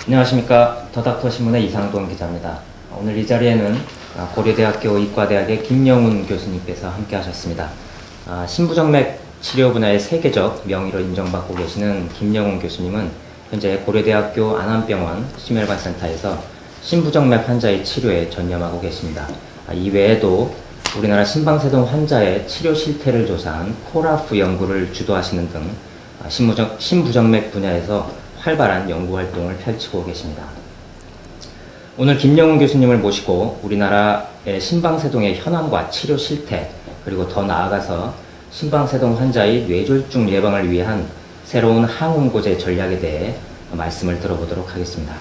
안녕하십니까. 더닥터 신문의 이상돈 기자입니다. 오늘 이 자리에는 고려대학교 의과대학의 김영훈 교수님께서 함께 하셨습니다. 신부정맥 치료 분야의 세계적 명의로 인정받고 계시는 김영훈 교수님은 현재 고려대학교 안암병원 심혈관센터에서 신부정맥 환자의 치료에 전념하고 계십니다. 이외에도 우리나라 심방세동 환자의 치료 실태를 조사한 코라프 연구를 주도하시는 등 신부정맥 분야에서 활발한 연구활동을 펼치고 계십니다. 오늘 김영훈 교수님을 모시고 우리나라의 심방세동의 현황과 치료 실태, 그리고 더 나아가서 심방세동 환자의 뇌졸중 예방을 위한 새로운 항응고제 전략에 대해 말씀을 들어보도록 하겠습니다.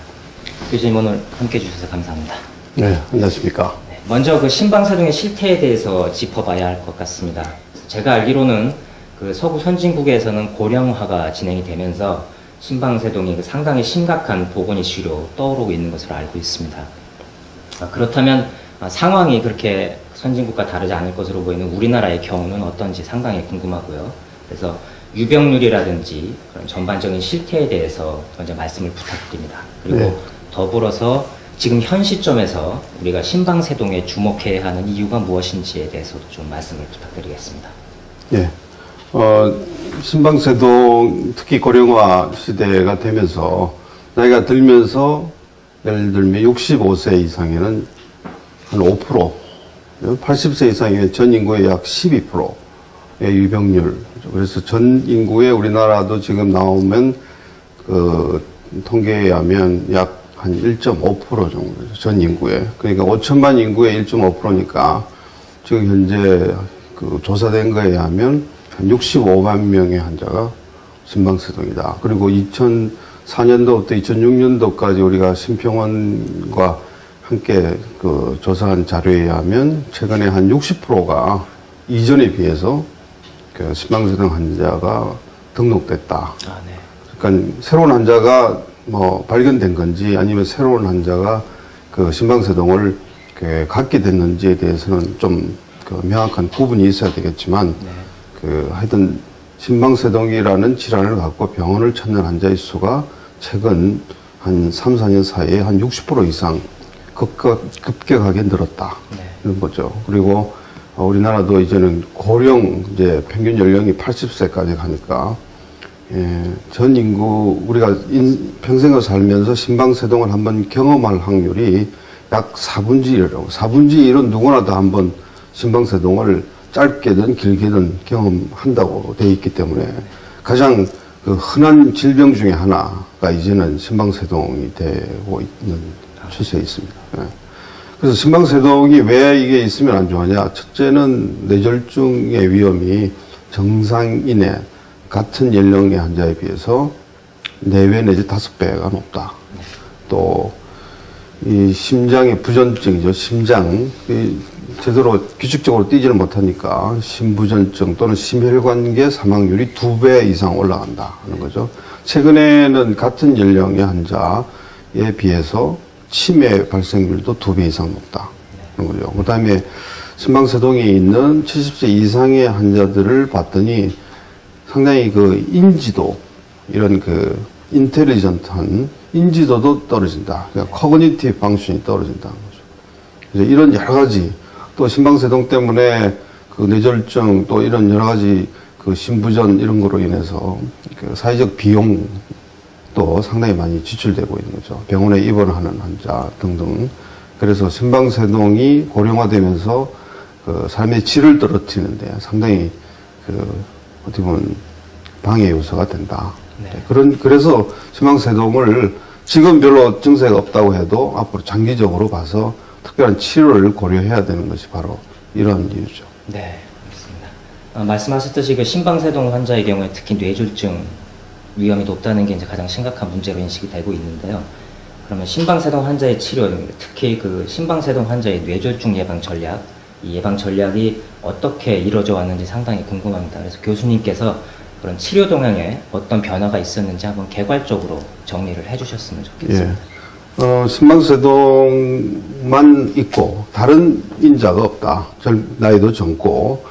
교수님, 오늘 함께해 주셔서 감사합니다. 네, 안녕하십니까. 먼저 그 심방세동의 실태에 대해서 짚어봐야 할 것 같습니다. 제가 알기로는 그 서구 선진국에서는 고령화가 진행이 되면서 심방세동이 상당히 심각한 보건 이슈로 떠오르고 있는 것으로 알고 있습니다. 그렇다면 상황이 그렇게 선진국과 다르지 않을 것으로 보이는 우리나라의 경우는 어떤지 상당히 궁금하고요. 그래서 유병률이라든지 그런 전반적인 실태에 대해서 먼저 말씀을 부탁드립니다. 그리고 네. 더불어서 지금 현 시점에서 우리가 심방세동에 주목해야 하는 이유가 무엇인지에 대해서도 좀 말씀을 부탁드리겠습니다. 네. 심방세동, 특히 고령화 시대가 되면서, 나이가 들면서, 예를 들면 65세 이상에는 한 5%, 80세 이상의 전 인구의 약 12%의 유병률. 그래서 전 인구의 우리나라도 지금 나오면, 통계에 의하면 약 한 1.5% 정도, 전 인구의. 그러니까 5천만 인구의 1.5%니까, 지금 현재 조사된 거에 의하면, 한 65만 명의 환자가 심방세동이다. 그리고 2004년도부터 2006년도까지 우리가 심평원과 함께 조사한 자료에 의하면 최근에 한 60%가 이전에 비해서 심방세동 환자가 등록됐다. 네. 그러니까 새로운 환자가 발견된 건지 아니면 새로운 환자가 심방세동을 갖게 됐는지에 대해서는 좀 명확한 구분이 있어야 되겠지만, 하여튼 심방세동이라는 질환을 갖고 병원을 찾는 환자의 수가 최근 한 3, 4년 사이에 한 60% 이상 급격하게 늘었다. 이런 거죠. 그리고 우리나라도 이제는 고령, 이제 평균 연령이 80세까지 가니까, 전 인구, 우리가 평생을 살면서 심방세동을 한번 경험할 확률이 약 4분의 1이라고. 4분의 1은 누구나 다 한번 심방세동을 짧게든 길게든 경험한다고 돼 있기 때문에 가장 흔한 질병 중에 하나가 이제는 심방세동이 되고 있는 추세에 있습니다. 그래서 심방세동이 왜 이게 있으면 안 좋아하냐? 첫째는 뇌졸중의 위험이 정상인의 같은 연령의 환자에 비해서 4배 내지 5배가 높다. 또 이 심장의 부전증이죠. 심장 제대로 규칙적으로 뛰지를 못하니까 심부전증 또는 심혈관계 사망률이 2배 이상 올라간다 하는 거죠. 최근에는 같은 연령의 환자에 비해서 치매 발생률도 2배 이상 높다 하는 거죠. 그 다음에 심방세동이 있는 70세 이상의 환자들을 봤더니 상당히 인지도, 이런 인텔리전트한 인지도도 떨어진다. 그러니까 커그니티브 펑션이 떨어진다는 거죠. 그래서 이런 여러 가지, 또 심방세동 때문에 뇌졸중, 또 이런 여러 가지 심부전 이런 거로 인해서 사회적 비용도 상당히 많이 지출되고 있는 거죠. 병원에 입원하는 환자 등등. 그래서 심방세동이 고령화되면서 삶의 질을 떨어뜨리는데 상당히 어떻게 보면 방해 요소가 된다. 그래서 심방세동을 지금 별로 증세가 없다고 해도 앞으로 장기적으로 봐서 특별한 치료를 고려해야 되는 것이 바로 이런 이유죠. 네, 그렇습니다. 말씀하셨듯이 심방세동 환자의 경우에 특히 뇌졸중 위험이 높다는 게 이제 가장 심각한 문제로 인식이 되고 있는데요. 그러면 심방세동 환자의 치료, 특히 심방세동 환자의 뇌졸중 예방 전략, 이 예방 전략이 어떻게 이루어져 왔는지 상당히 궁금합니다. 그래서 교수님께서 그런 치료 동향에 어떤 변화가 있었는지 한번 개괄적으로 정리를 해주셨으면 좋겠습니다. 심방세동만 있고 다른 인자가 없다. 나이도 젊고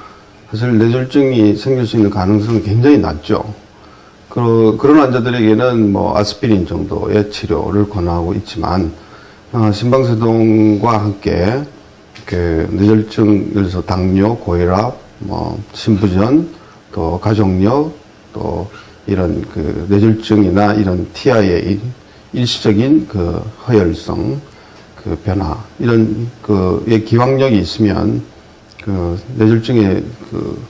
사실 뇌졸중이 생길 수 있는 가능성은 굉장히 낮죠. 그런 환자들에게는 뭐 아스피린 정도의 치료를 권하고 있지만, 심방세동과 함께 그 뇌졸중, 예를 들어서 당뇨, 고혈압, 뭐 심부전, 또 가족력, 또 이런 그 뇌졸중이나 이런 TIA, 일시적인 그 허혈성 그 변화, 이런 그의 기왕력이 있으면 그 뇌졸중에 그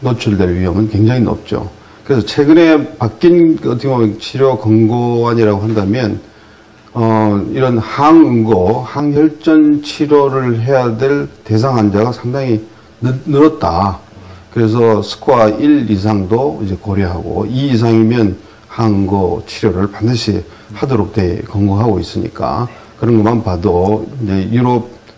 노출될 위험은 굉장히 높죠. 그래서 최근에 바뀐 어떻게 보면 치료 권고안이라고 한다면, 이런 항응고, 항혈전 치료를 해야 될 대상 환자가 상당히 늘었다. 그래서 스코어 1 이상도 이제 고려하고 2 이상이면 항응고 치료를 반드시 하도록 권고하고 있으니까 그런 것만 봐도 이제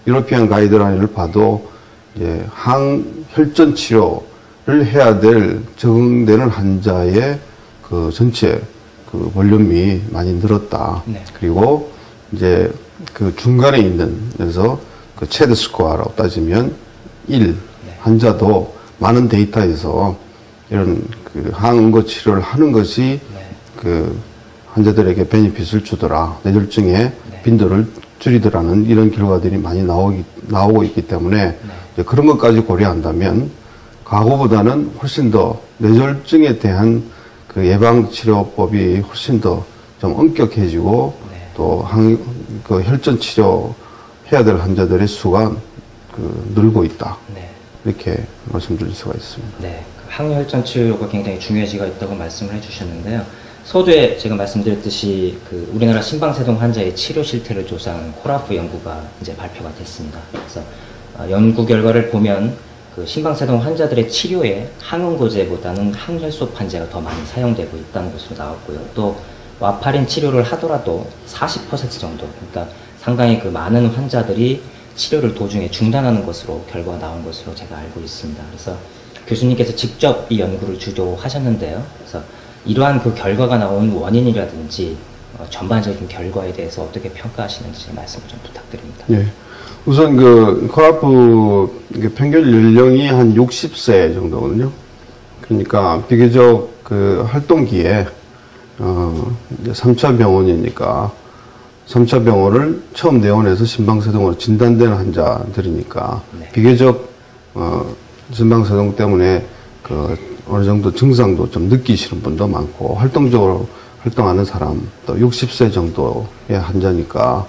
유로피안 가이드라인을 봐도 이제 항혈전 치료를 해야 될 적응되는 환자의 그 전체 그 볼륨이 많이 늘었다. 네. 그리고 이제 그 중간에 있는, 그래서 그 체드 스코어라고 따지면 1 환자도 많은 데이터에서 이런 그 항응고 치료를 하는 것이 그 환자들에게 베니핏을 주더라, 뇌졸중의 빈도를 줄이더라는 이런 결과들이 많이 나오고 있기 때문에 이제 그런 것까지 고려한다면 과거보다는 훨씬 더 뇌졸중에 대한 그 예방치료법이 훨씬 더 좀 엄격해지고 또 그 혈전 치료 해야 될 환자들의 수가 그 늘고 있다. 이렇게 말씀드릴 수가 있습니다. 네, 그 항혈전 치료가 굉장히 중요해지고 있다고 말씀을 해주셨는데요. 서두에 제가 말씀드렸듯이 그 우리나라 심방세동 환자의 치료 실태를 조사한 코라프 연구가 이제 발표가 됐습니다. 그래서 연구 결과를 보면 그 심방세동 환자들의 치료에 항응고제보다는 항혈소판제가 더 많이 사용되고 있다는 것으로 나왔고요. 또 와파린 치료를 하더라도 40% 정도, 그러니까 상당히 그 많은 환자들이 치료를 도중에 중단하는 것으로 결과가 나온 것으로 제가 알고 있습니다. 그래서 교수님께서 직접 이 연구를 주도하셨는데요. 그래서 이러한 그 결과가 나온 원인이라든지 전반적인 결과에 대해서 어떻게 평가하시는지 말씀을 좀 부탁드립니다. 예. 우선 그 코라프 평균 연령이 한 60세 정도거든요. 그러니까 비교적 그 활동기에 이제 3차 병원이니까 3차 병원을 처음 내원해서 심방세동으로 진단된 환자들이니까 비교적 심방세동 때문에 그 어느 정도 증상도 좀 느끼시는 분도 많고 활동적으로 활동하는 사람 또 60세 정도의 환자니까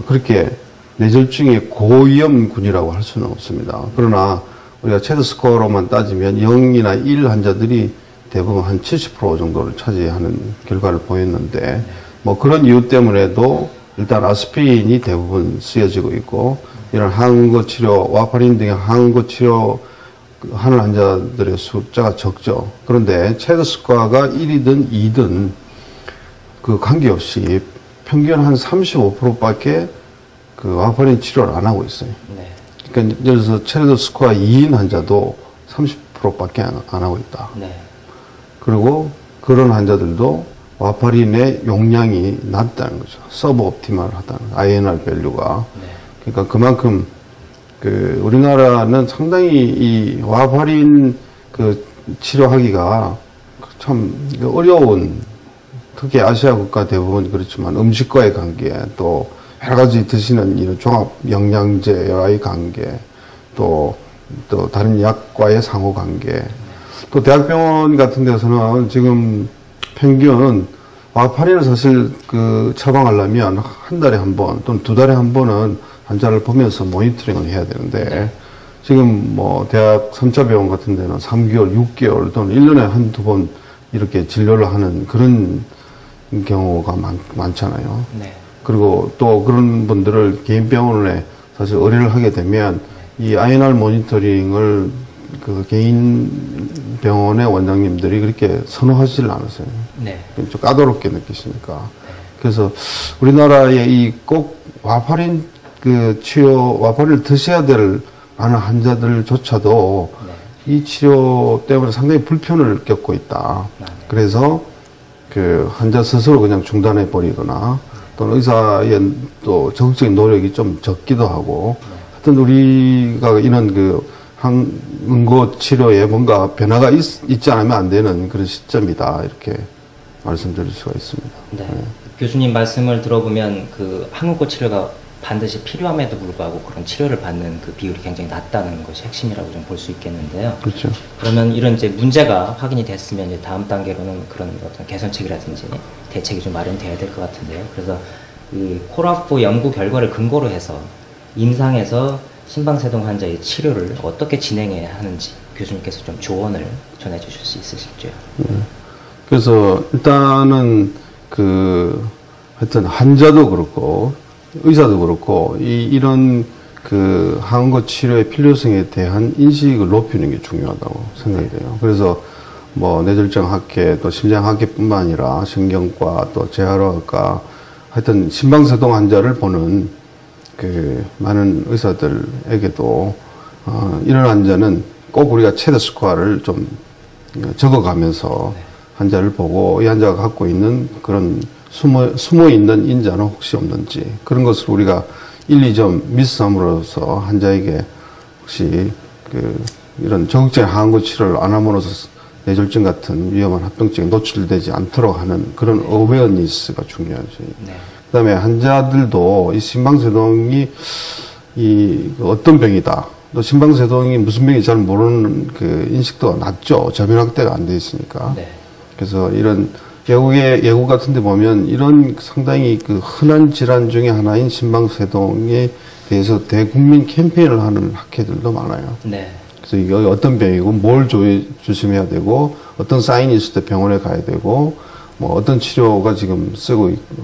그렇게 뇌졸중의 고위험군이라고 할 수는 없습니다. 그러나 우리가 체드 스코어로만 따지면 0이나 1 환자들이 대부분 한 70% 정도를 차지하는 결과를 보였는데 뭐 그런 이유 때문에도 일단 아스피린이 대부분 쓰여지고 있고 이런 항응고 치료, 와파린 등의 항응고 치료 하는 환자들의 숫자가 적죠. 그런데 체드 스코어가 1이든 2든 그 관계없이 평균 한 35%밖에 그 와파린 치료를 안 하고 있어요. 그러니까 예를 들어서 체드 스코어 2인 환자도 30%밖에 안 하고 있다. 그리고 그런 환자들도 와파린의 용량이 낮다는 거죠. 서브옵티멀하다는 INR 밸류가. 그러니까 그만큼 그 우리나라는 상당히 이 와파린 그 치료하기가 참 어려운, 특히 아시아 국가 대부분 그렇지만 음식과의 관계, 또 여러 가지 드시는 이런 종합 영양제와의 관계, 또 다른 약과의 상호 관계, 또 대학병원 같은 데서는 지금 평균 와파린을 사실 그 처방하려면 한 달에 한 번 또는 두 달에 한 번은 환자를 보면서 모니터링을 해야 되는데 지금 뭐 대학 3차 병원 같은 데는 3개월, 6개월 또는 1년에 한두 번 이렇게 진료를 하는 그런 경우가 많잖아요. 그리고 또 그런 분들을 개인 병원에 사실 의뢰를 하게 되면 이 INR 모니터링을 그 개인 병원의 원장님들이 그렇게 선호하지를 않으세요. 좀 까다롭게 느끼시니까. 그래서 우리나라의 이 꼭 와파린 그 치료, 와파린을 드셔야 될 많은 환자들조차도 이 치료 때문에 상당히 불편을 겪고 있다. 그래서 그 환자 스스로 그냥 중단해 버리거나 또는 의사의 또 적극적인 노력이 좀 적기도 하고 하여튼 우리가 이런 그 항응고 치료에 뭔가 변화가 있지 않으면 안 되는 그런 시점이다. 이렇게 말씀드릴 수가 있습니다. 네. 교수님 말씀을 들어보면 그 항응고 치료가 반드시 필요함에도 불구하고 그런 치료를 받는 그 비율이 굉장히 낮다는 것이 핵심이라고 좀 볼 수 있겠는데요. 그렇죠. 그러면 이런 이제 문제가 확인이 됐으면 이제 다음 단계로는 그런 어떤 개선책이라든지 대책이 좀 마련돼야 될 것 같은데요. 그래서 이 코라프 연구 결과를 근거로 해서 임상에서 심방세동 환자의 치료를 어떻게 진행해야 하는지 교수님께서 좀 조언을 전해 주실 수 있으실지요? 그래서 일단은 하여튼 환자도 그렇고 의사도 그렇고 이런 그 항응고 치료의 필요성에 대한 인식을 높이는 게 중요하다고 생각이 돼요. 그래서 뭐 뇌졸중 학회 또 심장 학회뿐만 아니라 신경과 또 재활학과 하여튼 심방세동 환자를 보는 그 많은 의사들에게도 이런 환자는 꼭 우리가 체대 스코어를 좀 적어가면서 환자를 보고 이 환자가 갖고 있는 그런 숨어 있는 인자는 혹시 없는지 그런 것을 우리가 1, 2점 미스함으로써 환자에게 혹시 이런 적극적인 항응고 치료를 안 함으로써 뇌졸중 같은 위험한 합병증에 노출되지 않도록 하는 그런 어웨어니스가 중요하죠. 네. 그다음에 환자들도 이 심방세동이 어떤 병이다. 또 심방세동이 무슨 병인지 잘 모르는 그 인식도가 낮죠. 저변 확대가 안 돼 있으니까. 네. 그래서 이런 외국 같은 데 보면 이런 상당히 그 흔한 질환 중에 하나인 심방세동에 대해서 대국민 캠페인을 하는 학회들도 많아요. 네. 그래서 이게 어떤 병이고 뭘 조심해야 되고 어떤 사인이 있을 때 병원에 가야 되고 뭐 어떤 치료가 지금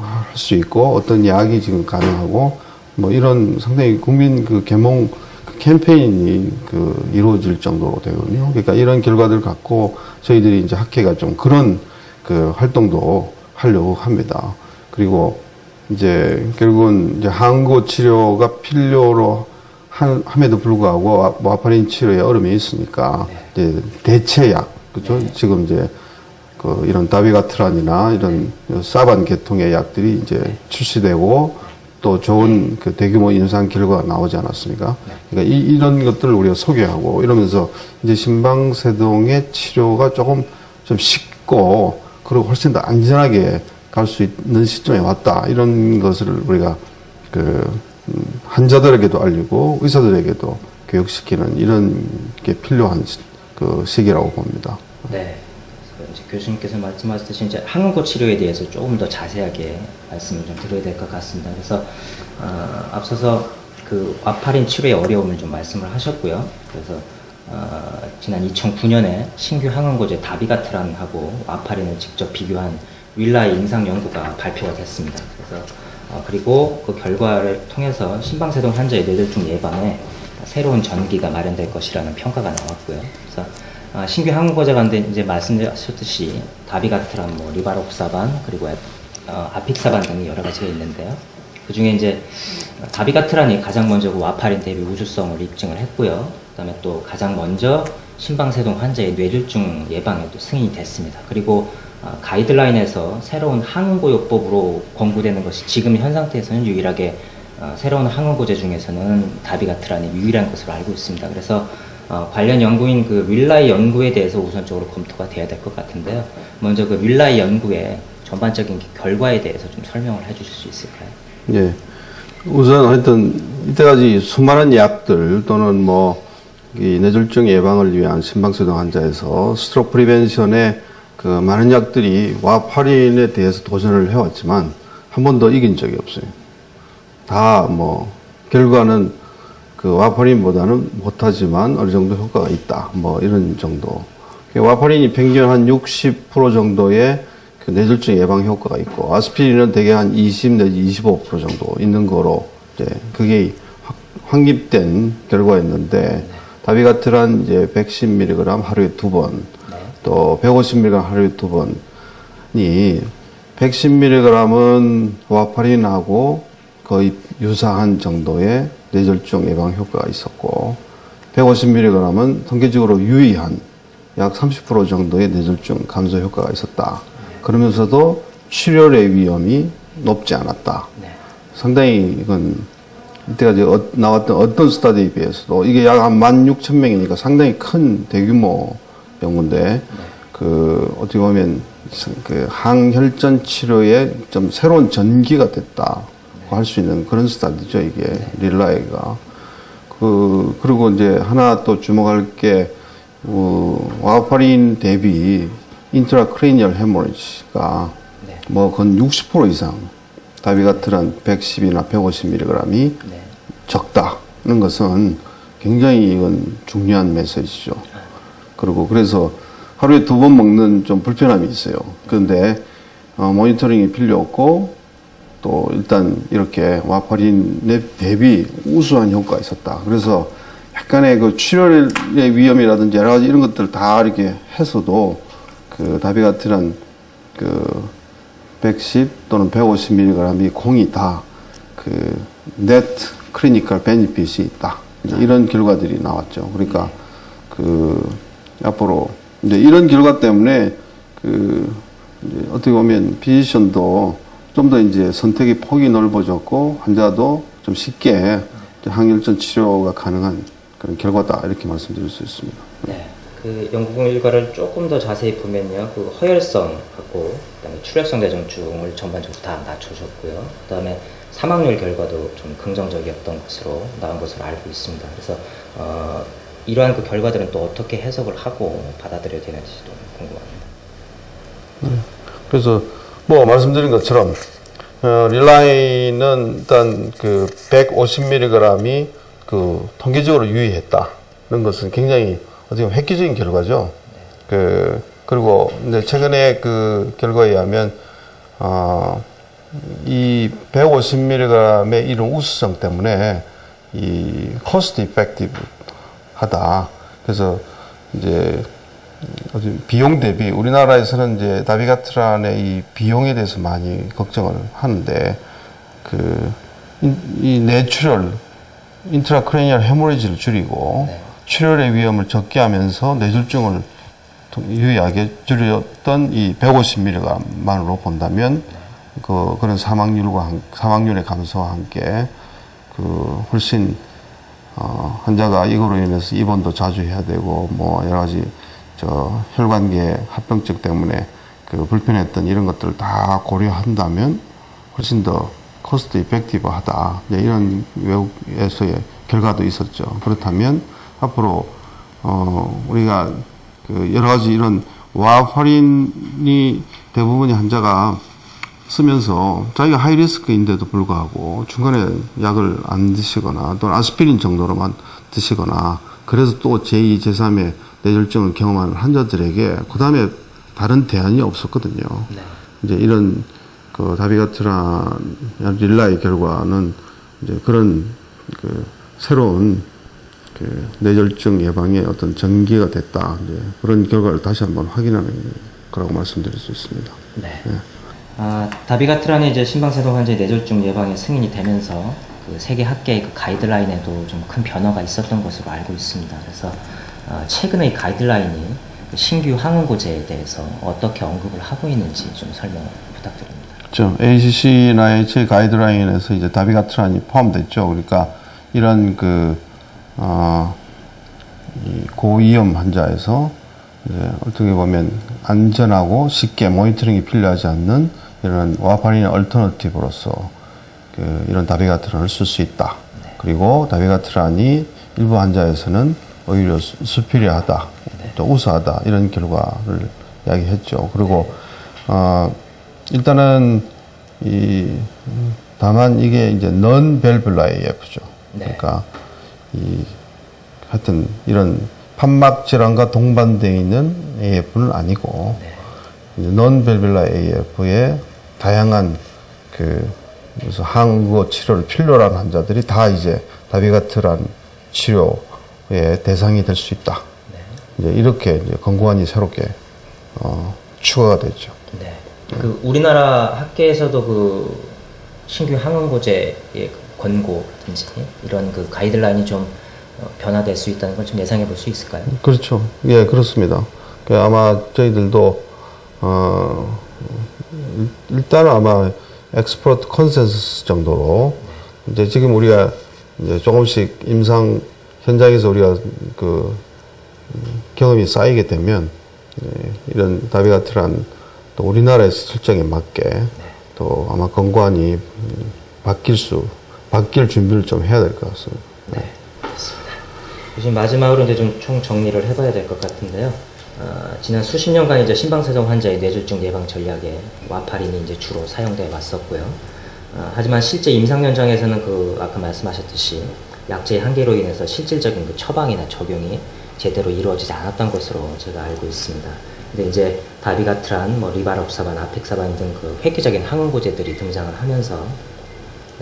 할 수 있고 어떤 약이 지금 가능하고 뭐 이런 상당히 국민 그 계몽 캠페인이 이루어질 정도로 되거든요. 그러니까 이런 결과들을 갖고 저희들이 이제 학회가 좀 그런 그 활동도 하려고 합니다. 그리고 이제 결국은 이제 항응고 치료가 필요로 함에도 불구하고 와파린 치료에 어려움이 있으니까 이제 대체약, 그죠? 지금 이제 이런 다비가트란이나 이런 사반 계통의 약들이 이제 출시되고 또 좋은 그 대규모 임상 결과가 나오지 않았습니까? 그러니까 이런 것들을 우리가 소개하고 이러면서 이제 심방세동의 치료가 조금 좀 쉽고 그리고 훨씬 더 안전하게 갈 수 있는 시점에 왔다. 이런 것을 우리가 환자들에게도 알리고 의사들에게도 교육시키는 이런 게 필요한 그 시기라고 봅니다. 네. 이제 교수님께서 말씀하셨듯이 이제 항응고 치료에 대해서 조금 더 자세하게 말씀을 좀 드려야 될 것 같습니다. 그래서 앞서서 그 와파린 치료의 어려움을 좀 말씀을 하셨고요. 그래서 지난 2009년에 신규 항응고제 다비가트란하고 와파린을 직접 비교한 윌라의 임상 연구가 발표가 됐습니다. 그래서 그리고 그 결과를 통해서 심방세동 환자의 뇌졸중 예방에 새로운 전기가 마련될 것이라는 평가가 나왔고요. 그래서 신규 항응고제 가운데 이제 말씀하셨듯이 다비가트란, 뭐 리바록사반, 그리고 아픽사반 등이 여러 가지가 있는데요. 그 중에 이제 다비가트란이 가장 먼저 그 와파린 대비 우수성을 입증을 했고요. 그다음에 또 가장 먼저 심방세동 환자의 뇌졸중 예방에 또 승인이 됐습니다. 그리고 가이드라인에서 새로운 항응고요법으로 권고되는 것이 지금 현 상태에서는 유일하게 새로운 항응고제 중에서는 다비가트란이 유일한 것으로 알고 있습니다. 그래서 관련 연구인 그 윌라이 연구에 대해서 우선적으로 검토가 돼야 될 것 같은데요. 먼저 그 윌라이 연구의 전반적인 결과에 대해서 좀 설명을 해주실 수 있을까요? 예. 우선 하여튼 이때까지 수많은 약들 또는 뭐 이 뇌졸중 예방을 위한 심방세동 환자에서 스트로크 프리벤션에 그 많은 약들이 와파린에 대해서 도전을 해왔지만 한 번도 이긴 적이 없어요. 다 뭐 결과는 그 와파린보다는 못하지만 어느 정도 효과가 있다. 뭐 이런 정도. 와파린이 평균 한 60% 정도의 그 뇌졸중 예방 효과가 있고 아스피린은 대개 한 20 내지 25% 정도 있는 거로 이제 그게 확립된 결과였는데 다비가트란 이제 110mg 하루에 2번, 또 150mg 하루에 2번이 110mg은 와파린하고 거의 유사한 정도의 뇌졸중 예방 효과가 있었고 150mg은 통계적으로 유의한 약 30% 정도의 뇌졸중 감소 효과가 있었다. 그러면서도 출혈의 위험이 높지 않았다. 상당히 이건 이때까지 나왔던 어떤 스타디에 비해서도 이게 약 한 16,000명이니까 상당히 큰 대규모 연구인데 그 어떻게 보면 그 항혈전 치료에 좀 새로운 전기가 됐다고 할 수 있는 그런 스타디죠, 이게 릴라이가. 그리고 이제 하나 또 주목할 게 와파린 대비 인트라크레니얼 헤모리지가 뭐 건 60% 이상 다비가트란 110이나 150mg이 적다는 것은 굉장히 이건 중요한 메시지죠. 그리고 그래서 하루에 2번 먹는 좀 불편함이 있어요. 그런데 모니터링이 필요 없고 또 일단 이렇게 와파린에 대비 우수한 효과가 있었다. 그래서 약간의 그 출혈의 위험이라든지 여러 가지 이런 것들 다 이렇게 해서도 그 다비가트란 그 110 또는 150mg이 공이 다 그 네트 클리니컬 베니핏이 있다. 이런 결과들이 나왔죠. 그러니까 그 앞으로 이제 이런 결과 때문에 그 이제 어떻게 보면 피지션도 좀 더 이제 선택의 폭이 넓어졌고 환자도 좀 쉽게 항혈전 치료가 가능한 그런 결과다 이렇게 말씀드릴 수 있습니다. 네. 그 연구 결과를 조금 더 자세히 보면요, 그 허혈성하고 그다음에 출혈성 뇌졸중을 전반적으로 다 낮춰줬고요. 그다음에 사망률 결과도 좀 긍정적이었던 것으로 나온 것으로 알고 있습니다. 그래서 이러한 그 결과들은 또 어떻게 해석을 하고 받아들여야 되는지도 궁금합니다. 그래서 뭐 말씀드린 것처럼 릴라이는 일단 그 150mg이 그 통계적으로 유의했다는 것은 굉장히 어떻게 보면 획기적인 결과죠. 그리고 이제 최근에 그 결과에 의하면 이 150mg의 이런 우수성 때문에 이 cost effective 하다. 그래서 이제 비용 대비 우리나라에서는 이제 다비가트란의 이 비용에 대해서 많이 걱정을 하는데 이 뇌출혈 인트라크레니얼 헤모리지를 줄이고 출혈의 위험을 적게 하면서 뇌졸중을 유의하게 줄였던 이 150mg만으로 본다면 그런 사망률의 감소와 함께 훨씬 환자가 이거로 인해서 입원도 자주 해야 되고 뭐 여러 가지 혈관계 합병증 때문에 그 불편했던 이런 것들을 다 고려한다면 훨씬 더 코스트 이펙티브하다. 이런 외국에서의 결과도 있었죠. 그렇다면 앞으로 우리가 그 여러 가지 이런 와파린이 대부분의 환자가 쓰면서 자기가 하이리스크인데도 불구하고 중간에 약을 안 드시거나 또는 아스피린 정도로만 드시거나 그래서 또 제2, 제3의 뇌졸중을 경험하는 환자들에게 그 다음에 다른 대안이 없었거든요. 이제 이런 그 다비가트란 릴라이 결과는 이제 그런 그 새로운 그 뇌졸중 예방의 어떤 전기가 됐다. 이제 그런 결과를 다시 한번 확인하는 거라고 말씀드릴 수 있습니다. 네. 다비가트란이 이제 심방세동 환자의 뇌졸중 예방에 승인이 되면서 그 세계 학계의 그 가이드라인에도 좀 큰 변화가 있었던 것으로 알고 있습니다. 그래서 최근에 이 가이드라인이 신규 항응고제에 대해서 어떻게 언급을 하고 있는지 좀 설명 부탁드립니다. 그렇죠. ACC나 HA 가이드라인에서 이제 다비가트란이 포함됐죠. 그러니까 이런 이 고위험 환자에서 이제 어떻게 보면 안전하고 쉽게 모니터링이 필요하지 않는 이런 와파린의 얼터너티브로서 이런 다비가트란을 쓸 수 있다. 그리고 다비가트란이 일부 환자에서는 오히려 수피리하다, 또 우수하다 이런 결과를 이야기했죠. 그리고 일단은 다만 이게 이제 non-valvular AF죠. 그러니까 하여튼 이런 판막 질환과 동반되어 있는 AF는 아니고 non-valvular AF의 다양한 그래서 항응고 치료를 필요로 한 환자들이 다 이제 다비가트란 치료의 대상이 될 수 있다. 이제 이렇게 이제 권고안이 새롭게 추가가 됐죠. 네. 그 우리나라 학계에서도 그 신규 항응고제의 권고든지 이런 그 가이드라인이 좀 변화될 수 있다는 걸 좀 예상해 볼 수 있을까요? 그렇죠. 예, 그렇습니다. 아마 저희들도 일단은 아마 엑스퍼트 컨센서스 정도로 이제 지금 우리가 이제 조금씩 임상 현장에서 우리가 그 경험이 쌓이게 되면 이런 다비가트란 또 우리나라의 설정에 맞게 또 아마 건관이 바뀔 준비를 좀 해야 될 것 같습니다. 네, 그렇습니다. 지금 마지막으로 이제 좀 총 정리를 해봐야 될 것 같은데요. 지난 수십 년간 이제 심방세동 환자의 뇌졸중 예방 전략에 와파린이 이제 주로 사용되어 왔었고요. 하지만 실제 임상 현장에서는 그 아까 말씀하셨듯이 약제의 한계로 인해서 실질적인 그 처방이나 적용이 제대로 이루어지지 않았던 것으로 제가 알고 있습니다. 근데 이제 다비가트란, 리바록사반, 아펙사반 등 그 획기적인 항응고제들이 등장을 하면서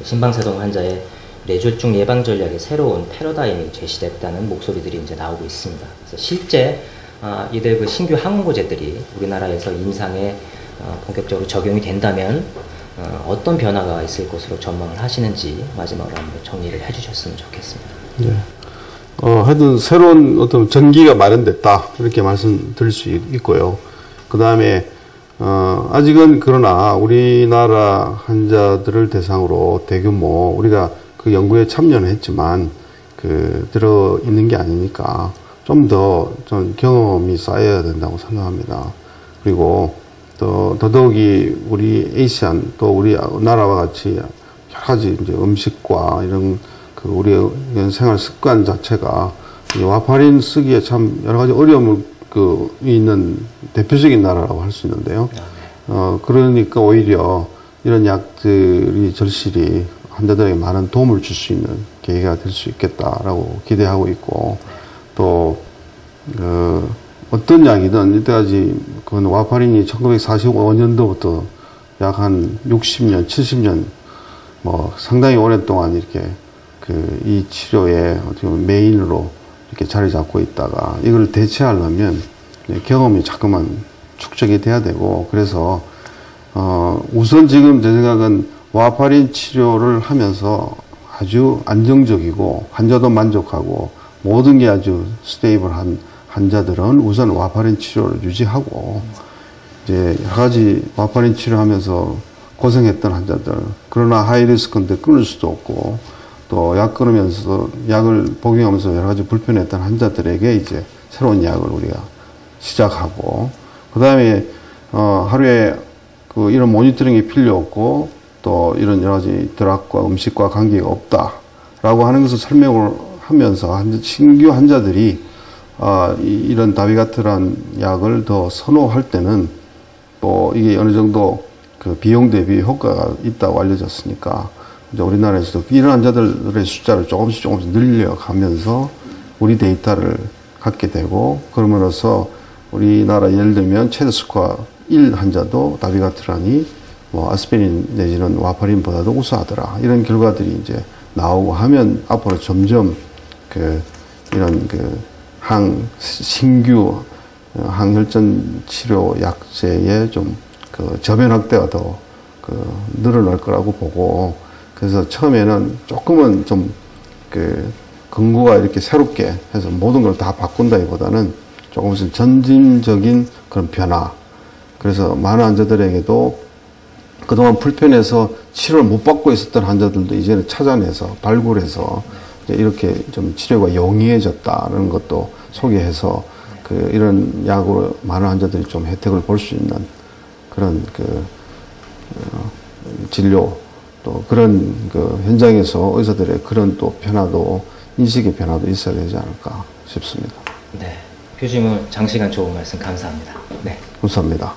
심방세동 환자의 뇌졸중 예방 전략의 새로운 패러다임이 제시됐다는 목소리들이 이제 나오고 있습니다. 그래서 실제 이들 그 신규 항응고제들이 우리나라에서 임상에 본격적으로 적용이 된다면 어떤 변화가 있을 것으로 전망을 하시는지 마지막으로 한번 정리를 해주셨으면 좋겠습니다. 네. 하여튼 새로운 어떤 전기가 마련됐다 이렇게 말씀드릴 수 있고요. 그 다음에 아직은 그러나 우리나라 환자들을 대상으로 대규모 우리가 그 연구에 참여는 했지만 들어 있는 게 아니니까 좀 더 좀 경험이 쌓여야 된다고 생각합니다. 그리고 또 더더욱이 우리 아시안 또 우리 나라와 같이 여러 가지 이제 음식과 이런 우리의 생활 습관 자체가 이 와파린 쓰기에 참 여러 가지 어려움을 있는 대표적인 나라라고 할 수 있는데요. 그러니까 오히려 이런 약들이 절실히 환자들에게 많은 도움을 줄 수 있는 계기가 될 수 있겠다라고 기대하고 있고, 또 어떤 약이든 이때까지 와파린이 1945년도부터 약 한 60년, 70년 상당히 오랫동안 이렇게 이 치료의 어떻게 보면 메인으로 이렇게 자리 잡고 있다가 이걸 대체하려면 경험이 자꾸만 축적이 돼야 되고, 그래서 우선 지금 제 생각은 와파린 치료를 하면서 아주 안정적이고 환자도 만족하고 모든 게 아주 스테이블한 환자들은 우선 와파린 치료를 유지하고, 이제 여러 가지 와파린 치료하면서 고생했던 환자들, 그러나 하이리스크인데 끊을 수도 없고 또 약 끊으면서 약을 복용하면서 여러 가지 불편했던 환자들에게 이제 새로운 약을 우리가 시작하고, 그 다음에 하루에 이런 모니터링이 필요 없고 또 이런 여러 가지 드락과 음식과 관계가 없다라고 하는 것을 설명을 하면서 신규 환자들이 이런 다비가트란 약을 더 선호할 때는 또 이게 어느 정도 비용 대비 효과가 있다고 알려졌으니까 이제 우리나라에서도 이런 환자들의 숫자를 조금씩 늘려가면서 우리 데이터를 갖게 되고, 그러므로써 우리나라 예를 들면 체드스코어 1 환자도 다비가트란이 아스피린 내지는 와파린보다도 우수하더라, 이런 결과들이 이제 나오고 하면 앞으로 점점 이런 신규 항혈전 치료 약제의 좀 저변 확대가 더 늘어날 거라고 보고, 그래서 처음에는 조금은 좀 근거가 이렇게 새롭게 해서 모든 걸 다 바꾼다기보다는 조금씩 점진적인 그런 변화, 그래서 많은 환자들에게도 그동안 불편해서 치료를 못 받고 있었던 환자들도 이제는 찾아내서 발굴해서 이렇게 좀 치료가 용이해졌다는 것도 소개해서 이런 약으로 많은 환자들이 좀 혜택을 볼 수 있는 그런 진료, 또 그런 현장에서 의사들의 그런 또 변화도, 인식의 변화도 있어야 되지 않을까 싶습니다. 네, 교수님 장시간 좋은 말씀 감사합니다. 네, 감사합니다.